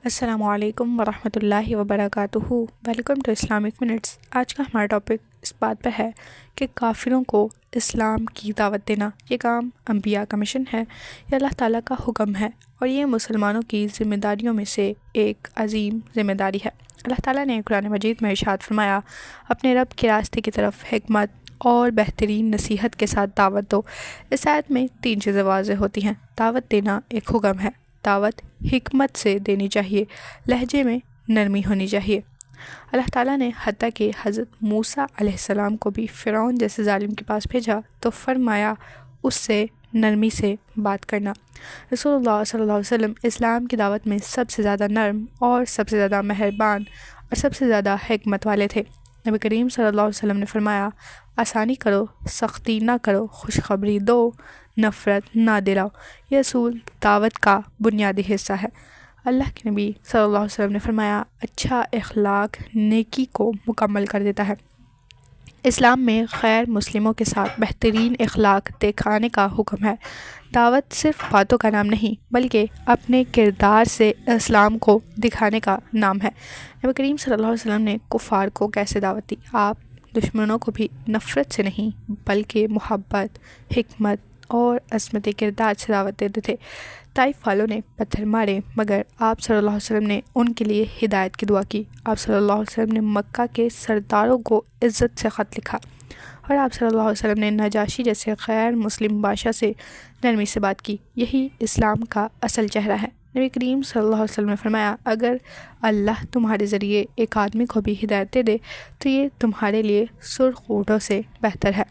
السلام علیکم ورحمۃ اللہ وبرکاتہ۔ Welcome to Islamic minutes. آج کا ہمارا ٹاپک اس بات پر ہے کہ کافروں کو اسلام کی دعوت دینا یہ کام انبیاء کا مشن ہے، یہ اللہ تعالیٰ کا حکم ہے، اور یہ مسلمانوں کی ذمہ داریوں میں سے ایک عظیم ذمہ داری ہے۔ اللہ تعالیٰ نے قرآن مجید میں ارشاد فرمایا، اپنے رب کے راستے کی طرف حکمت اور بہترین نصیحت کے ساتھ دعوت دو۔ اس آیت میں 3 چیزیں واضح ہوتی ہیں۔ دعوت دینا ایک حکم ہے، دعوت حکمت سے دینی چاہیے، لہجے میں نرمی ہونی چاہیے۔ اللہ تعالیٰ نے حتیٰ کہ حضرت موسیٰ علیہ السلام کو بھی فرعون جیسے ظالم کے پاس بھیجا تو فرمایا اس سے نرمی سے بات کرنا۔ رسول اللہ صلی اللہ علیہ وسلم اسلام کی دعوت میں سب سے زیادہ نرم اور سب سے زیادہ مہربان اور سب سے زیادہ حکمت والے تھے۔ نبی کریم صلی اللہ علیہ وسلم نے فرمایا، آسانی کرو، سختی نہ کرو، خوشخبری دو، نفرت نہ دلاؤ۔ یہ اصول دعوت کا بنیادی حصہ ہے۔ اللہ کے نبی صلی اللہ علیہ وسلم نے فرمایا، اچھا اخلاق نیکی کو مکمل کر دیتا ہے۔ اسلام میں غیر مسلموں کے ساتھ بہترین اخلاق دکھانے کا حکم ہے۔ دعوت صرف باتوں کا نام نہیں بلکہ اپنے کردار سے اسلام کو دکھانے کا نام ہے۔ نبی کریم صلی اللہ علیہ وسلم نے کفار کو کیسے دعوت دی؟ آپ دشمنوں کو بھی نفرت سے نہیں بلکہ محبت، حکمت اور عظمت کردار سے دعوت دیتے تھے۔ طائف والوں نے پتھر مارے مگر آپ صلی اللہ علیہ وسلم نے ان کے لیے ہدایت کی دعا کی۔ آپ صلی اللہ علیہ وسلم نے مکہ کے سرداروں کو عزت سے خط لکھا، اور آپ صلی اللہ علیہ وسلم نے نجاشی جیسے غیر مسلم بادشاہ سے نرمی سے بات کی۔ یہی اسلام کا اصل چہرہ ہے۔ نبی کریم صلی اللہ علیہ وسلم نے فرمایا، اگر اللہ تمہارے ذریعے ایک آدمی کو بھی ہدایت دے دے تو یہ تمہارے لیے سرخ اونٹوں سے بہتر ہے۔